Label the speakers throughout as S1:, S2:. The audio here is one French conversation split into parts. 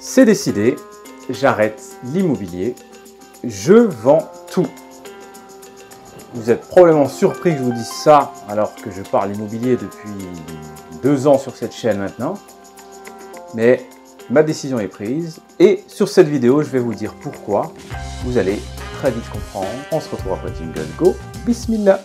S1: C'est décidé, j'arrête l'immobilier, je vends tout. Vous êtes probablement surpris que je vous dise ça alors que je parle immobilier depuis 2 ans sur cette chaîne maintenant. Mais ma décision est prise et sur cette vidéo, je vais vous dire pourquoi. Vous allez très vite comprendre. On se retrouve après jingle. Go, bismillah.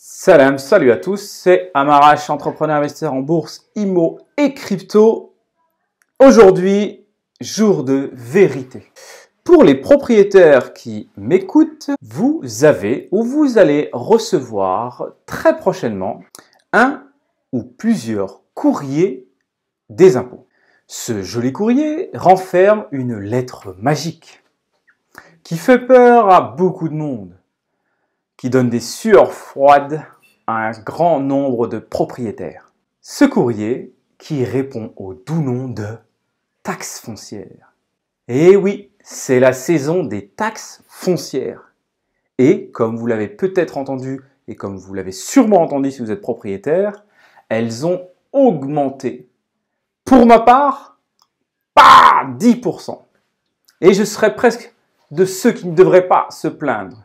S1: Salam, salut à tous, c'est Amarash, entrepreneur investisseur en bourse, IMO et crypto. Aujourd'hui, jour de vérité. Pour les propriétaires qui m'écoutent, vous avez ou vous allez recevoir très prochainement un ou plusieurs courriers des impôts. Ce joli courrier renferme une lettre magique qui fait peur à beaucoup de monde, qui donne des sueurs froides à un grand nombre de propriétaires. Ce courrier qui répond au doux nom de taxe foncière. Et oui, c'est la saison des taxes foncières. Et comme vous l'avez peut-être entendu, et comme vous l'avez sûrement entendu si vous êtes propriétaire, elles ont augmenté. Pour ma part, 10%. Et je serais presque de ceux qui ne devraient pas se plaindre.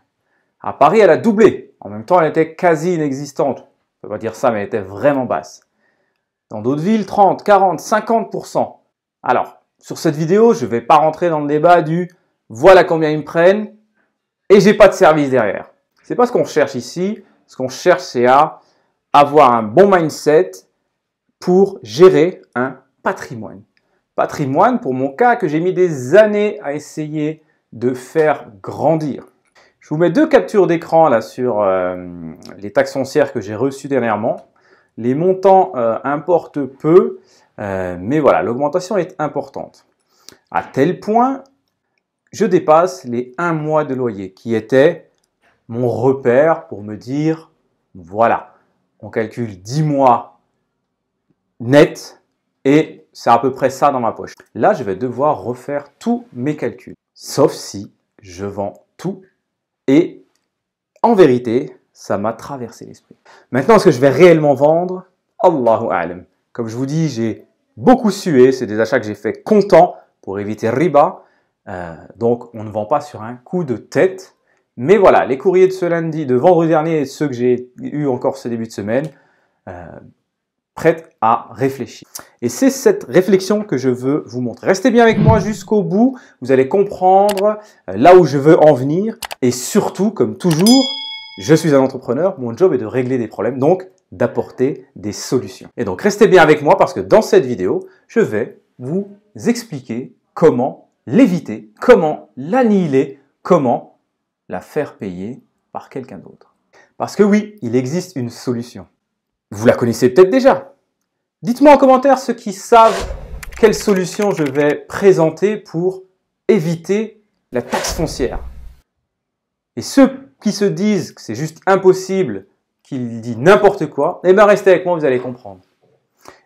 S1: À Paris, elle a doublé. En même temps, elle était quasi inexistante. On ne peut pas dire ça, mais elle était vraiment basse. Dans d'autres villes, 30, 40, 50%. Alors, sur cette vidéo, je ne vais pas rentrer dans le débat du « voilà combien ils me prennent et j'ai pas de service derrière ». Ce n'est pas ce qu'on cherche ici. Ce qu'on cherche, c'est à avoir un bon mindset pour gérer un patrimoine. Patrimoine, pour mon cas, que j'ai mis des années à essayer de faire grandir. Je vous mets 2 captures d'écran là sur les taxes foncières que j'ai reçues dernièrement. Les montants importent peu, mais voilà, l'augmentation est importante. À tel point, je dépasse les 1 mois de loyer, qui était mon repère pour me dire, voilà, on calcule 10 mois net et c'est à peu près ça dans ma poche. Là, je vais devoir refaire tous mes calculs, sauf si je vends tout. Et en vérité, ça m'a traversé l'esprit. Maintenant, est-ce que je vais réellement vendre? Allahu a'lam. Comme je vous dis, j'ai beaucoup sué. C'est des achats que j'ai fait comptant pour éviter riba. Donc, on ne vend pas sur un coup de tête. Mais voilà, les courriers de ce lundi, de vendredi dernier et ceux que j'ai eu encore ce début de semaine, prêtent à réfléchir. Et c'est cette réflexion que je veux vous montrer. Restez bien avec moi jusqu'au bout. Vous allez comprendre là où je veux en venir. Et surtout, comme toujours, je suis un entrepreneur. Mon job est de régler des problèmes, donc d'apporter des solutions. Et donc, restez bien avec moi parce que dans cette vidéo, je vais vous expliquer comment l'éviter, comment l'annihiler, comment la faire payer par quelqu'un d'autre. Parce que oui, il existe une solution. Vous la connaissez peut-être déjà. Dites-moi en commentaire ceux qui savent quelle solution je vais présenter pour éviter la taxe foncière. Et ceux qui se disent que c'est juste impossible, qu'ils disent n'importe quoi, eh bien restez avec moi, vous allez comprendre.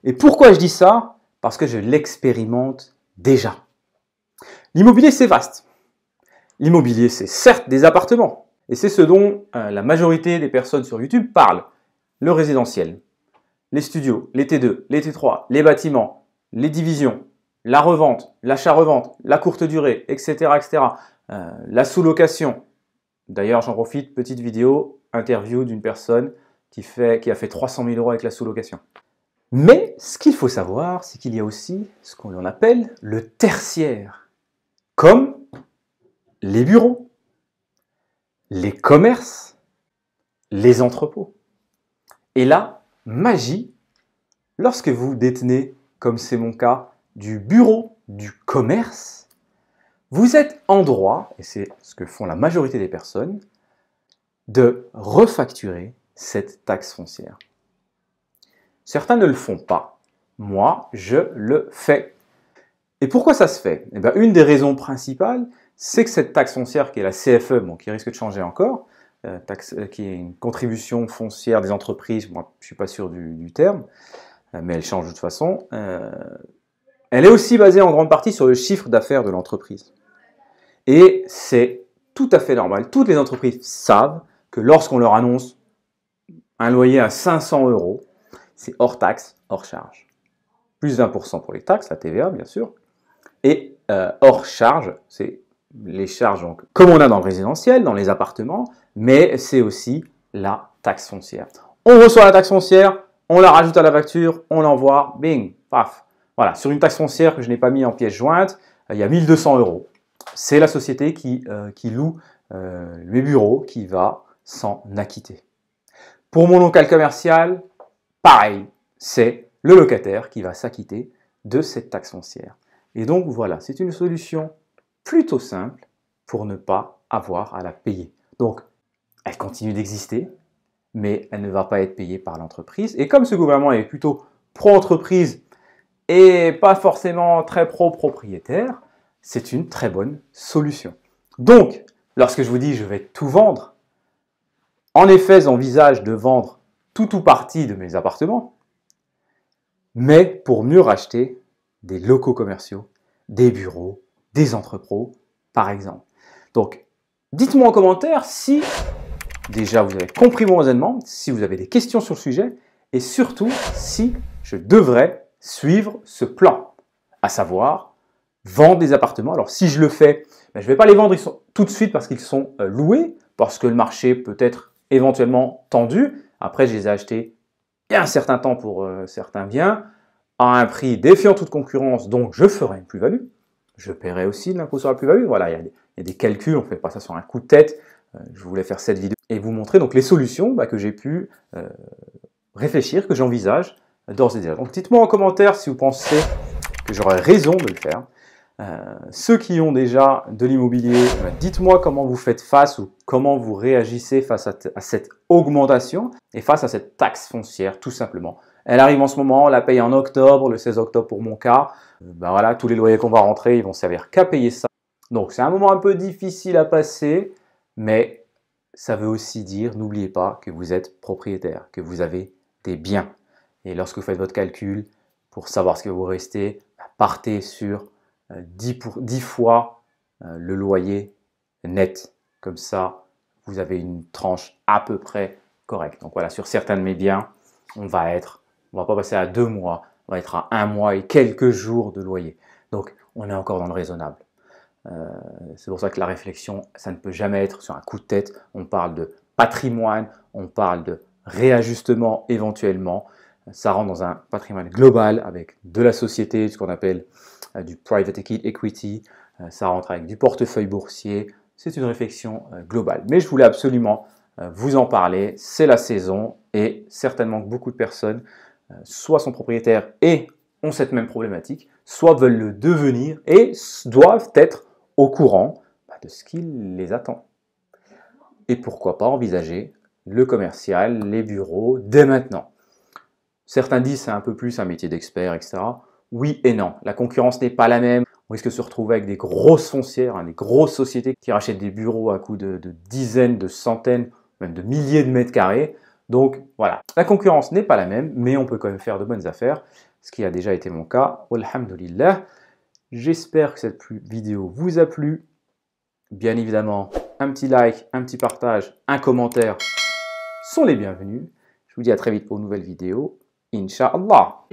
S1: Et pourquoi je dis ça? Parce que je l'expérimente déjà. L'immobilier, c'est vaste. L'immobilier, c'est certes des appartements. Et c'est ce dont la majorité des personnes sur YouTube parlent. Le résidentiel, les studios, les T2, les T3, les bâtiments, les divisions, la revente, l'achat-revente, la courte durée, etc. etc. La sous-location. D'ailleurs, j'en profite, petite vidéo, interview d'une personne qui a fait 300 000 € avec la sous-location. Mais ce qu'il faut savoir, c'est qu'il y a aussi ce qu'on appelle le tertiaire, comme les bureaux, les commerces, les entrepôts. Et là, magie, lorsque vous détenez, comme c'est mon cas, du bureau, du commerce, vous êtes en droit, et c'est ce que font la majorité des personnes, de refacturer cette taxe foncière. Certains ne le font pas. Moi, je le fais. Et pourquoi ça se fait? Eh bien, une des raisons principales, c'est que cette taxe foncière, qui est la CFE, bon, qui risque de changer encore, qui est une contribution foncière des entreprises, moi je ne suis pas sûr du terme, mais elle change de toute façon, elle est aussi basée en grande partie sur le chiffre d'affaires de l'entreprise. Et c'est tout à fait normal, toutes les entreprises savent que lorsqu'on leur annonce un loyer à 500 €, c'est hors taxe, hors charge. Plus 20% pour les taxes, la TVA bien sûr, et hors charge, c'est les charges donc, comme on a dans le résidentiel, dans les appartements, mais c'est aussi la taxe foncière. On reçoit la taxe foncière, on la rajoute à la facture, on l'envoie, bing, paf. Voilà, sur une taxe foncière que je n'ai pas mis en pièce jointe, il y a 1 200 €. C'est la société qui loue mes bureaux qui va s'en acquitter. Pour mon local commercial, pareil, c'est le locataire qui va s'acquitter de cette taxe foncière. Et donc voilà, c'est une solution plutôt simple pour ne pas avoir à la payer. Donc, elle continue d'exister, mais elle ne va pas être payée par l'entreprise. Et comme ce gouvernement est plutôt pro-entreprise et pas forcément très pro-propriétaire, c'est une très bonne solution. Donc, lorsque je vous dis je vais tout vendre, en effet, j'envisage de vendre tout ou partie de mes appartements, mais pour mieux racheter des locaux commerciaux, des bureaux, des entrepôts, par exemple. Donc, dites-moi en commentaire si déjà vous avez compris mon raisonnement, si vous avez des questions sur le sujet, et surtout si je devrais suivre ce plan, à savoir vendre des appartements. Alors si je le fais, je ne vais pas les vendre tout de suite parce qu'ils sont loués, parce que le marché peut être éventuellement tendu. Après, je les ai achetés il y a un certain temps pour certains biens, à un prix défiant toute concurrence, donc je ferai une plus-value. Je paierai aussi de l'impôt sur la plus-value. Voilà, il y a des calculs, on ne fait pas ça sur un coup de tête. Je voulais faire cette vidéo et vous montrer donc les solutions que j'ai pu réfléchir, que j'envisage d'ores et déjà. Donc dites-moi en commentaire si vous pensez que j'aurais raison de le faire. Ceux qui ont déjà de l'immobilier, dites-moi comment vous faites face ou comment vous réagissez face à cette augmentation et face à cette taxe foncière, tout simplement. Elle arrive en ce moment, on la paye en octobre, le 16 octobre pour mon cas. Voilà, tous les loyers qu'on va rentrer, ils vont servir qu'à payer ça. Donc c'est un moment un peu difficile à passer, mais ça veut aussi dire, n'oubliez pas que vous êtes propriétaire, que vous avez des biens. Et lorsque vous faites votre calcul, pour savoir ce que vous restez, partez sur 10 fois le loyer net. Comme ça, vous avez une tranche à peu près correcte. Donc voilà, sur certains de mes biens, on va pas passer à 2 mois, on va être à 1 mois et quelques jours de loyer. Donc on est encore dans le raisonnable. C'est pour ça que la réflexion, ça ne peut jamais être sur un coup de tête. On parle de patrimoine, on parle de réajustement éventuellement. Ça rentre dans un patrimoine global avec de la société, ce qu'on appelle du private equity. Ça rentre avec du portefeuille boursier. C'est une réflexion globale. Mais je voulais absolument vous en parler. C'est la saison et certainement que beaucoup de personnes soit sont propriétaires et ont cette même problématique, soit veulent le devenir et doivent être au courant de ce qui les attend. Et pourquoi pas envisager le commercial, les bureaux, dès maintenant. Certains disent c'est un peu plus un métier d'expert, etc. Oui et non. La concurrence n'est pas la même. On risque de se retrouver avec des grosses foncières, des grosses sociétés qui rachètent des bureaux à coût de dizaines, de centaines, même de milliers de mètres carrés. Donc voilà, la concurrence n'est pas la même, mais on peut quand même faire de bonnes affaires, ce qui a déjà été mon cas. Alhamdulillah. J'espère que cette vidéo vous a plu. Bien évidemment, un petit like, un petit partage, un commentaire sont les bienvenus. Je vous dis à très vite pour une nouvelle vidéo. Inch'Allah.